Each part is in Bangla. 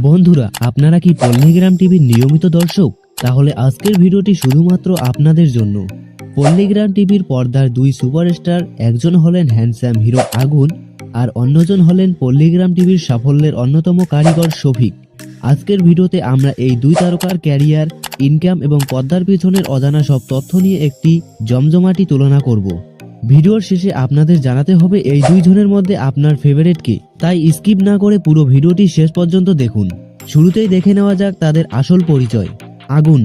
বন্ধুরা, আপনারা কি পল্লীগ্রাম টিভির নিয়মিত দর্শক? তাহলে আজকের ভিডিওটি শুধুমাত্র আপনাদের জন্য। পল্লীগ্রাম টিভির পর্দার দুই সুপারস্টার, একজন হলেন হ্যান্ডসাম হিরো আগুন আর অন্যজন হলেন পল্লীগ্রাম টিভির সাফল্যের অন্যতম কারিগর শফিক। আজকের ভিডিওতে আমরা এই দুই তারকার ক্যারিয়ার, ইনকাম এবং পর্দার পিছনের অজানা সব তথ্য নিয়ে একটি জমজমাটি তুলনা করব। ভিডিওর শেষে আপনাদের জানাতে হবে এই দুইজনের মধ্যে আপনার ফেভারিট কে, তাই স্কিপ না করে পুরো ভিডিওটি শেষ পর্যন্ত দেখুন। শুরুতেই দেখে নেওয়া যাক তাদের আসল পরিচয়। আগুন।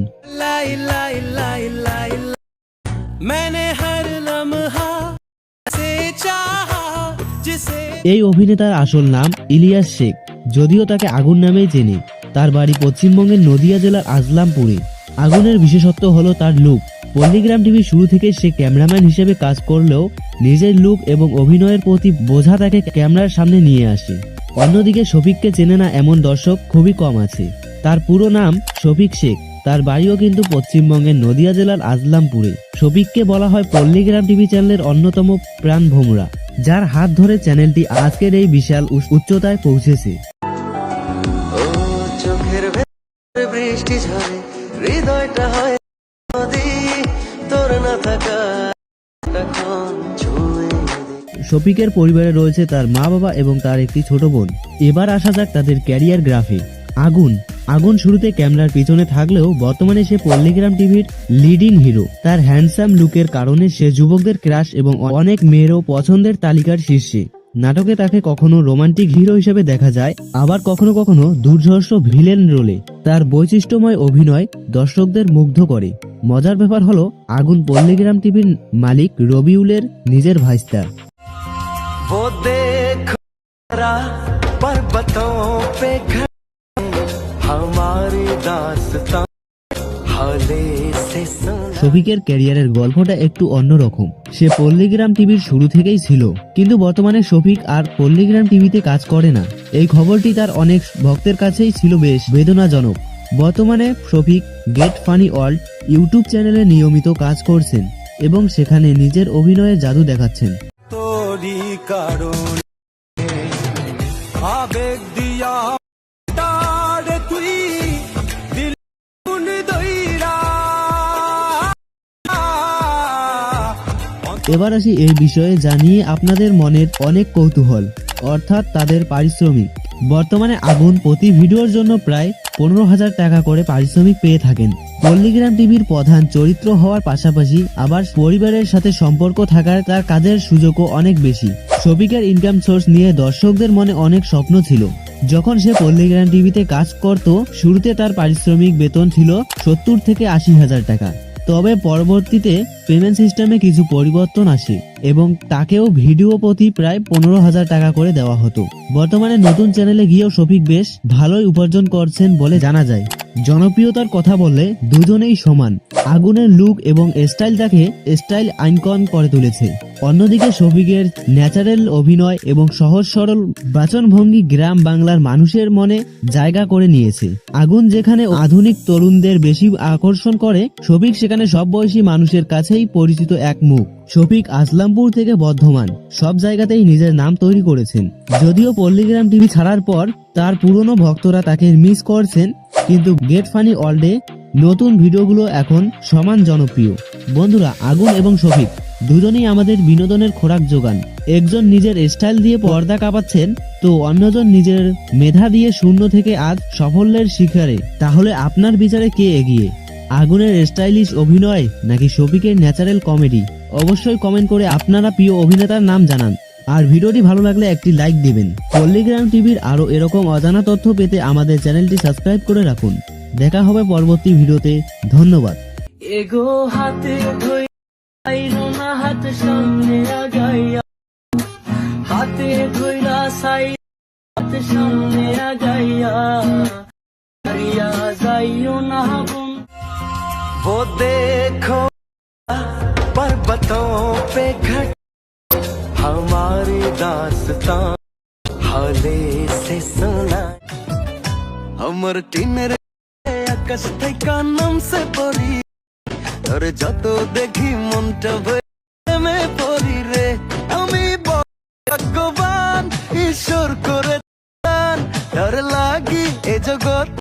এই অভিনেতার আসল নাম ইলিয়াস শেখ, যদিও তাকে আগুন নামেই চেনে। তার বাড়ি পশ্চিমবঙ্গের নদিয়া জেলার আজলামপুরে। আগুনের বিশেষত্ব হলো তার লুক। পল্লীগ্রাম টিভি শুরু থেকে সে ক্যামেরাম্যান হিসেবে কাজ করলেও নিজের লুক এবং অভিনয়ের প্রতি বোঝা তাকে ক্যামেরার সামনে নিয়ে আসে। অন্যদিকে শফিককে চেনে না এমন দর্শক খুবই কম আছে। তার পুরো নাম শফিক শেখ, তার বাড়িও কিন্তু পশ্চিমবঙ্গের নদিয়া জেলার আজলামপুরে। শফিককে বলা হয় পল্লীগ্রাম টিভি চ্যানেলের অন্যতম প্রাণ ভোমরা, যার হাত ধরে চ্যানেলটি আজকের এই বিশাল উচ্চতায় পৌঁছেছে। শফিকের পরিবারে রয়েছে তার মা বাবা এবং তার একটি ছোট বোন। এবার আসা যাক তাদের ক্যারিয়ার গ্রাফে। আগুন শুরুতে ক্যামেরার পিছনে থাকলেও বর্তমানে সে পল্লীগ্রাম টিভির লিডিং হিরো। তার হ্যান্ডসাম লুকের কারণে সে যুবকদের ক্রাশ এবং অনেক মেয়েরও পছন্দের তালিকার শীর্ষে। নাটকে তাকে কখনো রোমান্টিক হিরো হিসেবে দেখা যায়, আবার কখনো কখনো দুর্ধর্ষ ভিলেন রোলে। তার বৈশিষ্ট্যময় অভিনয় দর্শকদের মুগ্ধ করে। মজার ব্যাপার হলো আগুন পল্লীগ্রাম টিভির মালিক রবিউলের নিজের ভাইস্তা। শফিকের ক্যারিয়ারের গল্পটা একটু অন্যরকম। সে পল্লীগ্রাম টিভির শুরু থেকেই ছিল, কিন্তু বর্তমানে শফিক আর পল্লীগ্রাম টিভিতে কাজ করে না। এই খবরটি তার অনেক ভক্তের কাছেই ছিল বেশ বেদনাজনক। বর্তমানে Shafiq Get Funny World YouTube চ্যানেলে নিয়মিত কাজ করছেন এবং সেখানে নিজের অভিনয়ের জাদু দেখাচ্ছেন। এবার আসি এই বিষয়ে জানিয়ে আপনাদের মনের অনেক কৌতূহল, অর্থাৎ তাদের পারিশ্রমিক। বর্তমানে আগুন প্রতি ভিডিওর জন্য প্রায় 15,000 টাকা করে পারিশ্রমিক পেয়ে থাকেন। পল্লীগ্রাম টিভির প্রধান চরিত্র হওয়ার পাশাপাশি আবার পরিবারের সাথে সম্পর্ক থাকার তার কাজের সুযোগও অনেক বেশি। শফিকের ইনকাম সোর্স নিয়ে দর্শকদের মনে অনেক স্বপ্ন ছিল। যখন সে পল্লীগ্রাম টিভিতে কাজ করত, শুরুতে তার পারিশ্রমিক বেতন ছিল 70 থেকে 80,000 টাকা। তবে পরবর্তীতে পেমেন্ট সিস্টেমে কিছু পরিবর্তন আসে এবং তাকেও ভিডিও প্রতি প্রায় 15,000 টাকা করে দেওয়া হতো। বর্তমানে নতুন চ্যানেলে গিয়েও শফিক বেশ ভালোই উপার্জন করছেন বলে জানা যায়। জনপ্রিয়তার কথা বললে দুজনেই সমান। আগুনের লুক এবং স্টাইল তাকে স্টাইল আইকন করে তুলেছে। অন্যদিকে শফিকের ন্যাচারাল অভিনয় এবং সহজ সরল বাচনভঙ্গি গ্রাম বাংলার মানুষের মনে জায়গা করে নিয়েছে। আগুন যেখানে আধুনিক তরুণদের বেশি আকর্ষণ করে, শফিক সেখানে সব বয়সী মানুষের কাছেই পরিচিত এক মুখ। শফিক আজলামপুর থেকে বর্ধমান সব জায়গাতেই নিজের নাম তৈরি করেছেন। যদিও পল্লীগ্রাম টিভি ছাড়ার পর তার পুরনো ভক্তরা তাকে মিস করছেন, কিন্তু গেট ফানি ওয়ার্ল্ডে নতুন ভিডিওগুলো এখন সমান জনপ্রিয়। বন্ধুরা, আগুন এবং শফিক দুজনেই আমাদের বিনোদনের খোরাক যোগান। একজন নিজের স্টাইল দিয়ে পর্দা কাঁপাচ্ছেন, তো অন্যজন নিজের মেধা দিয়ে শূন্য থেকে আজ সাফল্যের শিখরে। তাহলে আপনার বিচারে কে এগিয়ে, আগুনের স্টাইলিশ অভিনয় নাকি শফিকের ন্যাচারাল কমেডি? অবশ্যই কমেন্ট করে আপনারা প্রিয় অভিনেতার নাম জানান। আর ভিডিওটি ভালো লাগলে একটি লাইক দিবেন। পল্লীগ্রাম টিভির আরো এরকম অজানা তথ্য পেতে আমাদের চ্যানেলটি সাবস্ক্রাইব করে রাখুন। দেখা হবে পরবর্তী ভিডিওতে। ধন্যবাদ। এগো হাতে ধইরা হাত সামনে আগাইয়া, হাতে ধইরা সাই হাত সামনে আগাইয়া, হারিয়া যাইও না বোন। वो देखो पर्वतों पे घट हमारी दास्तां हाले से सुना, हमर टिनर आकाश থেকে নাম সে পড়ি, তোর যত দেখি মনটা প্রেমে পড়ি রে। আমি ভগবান ঈশ্বর করে দান, তোর লাগি এ জগৎ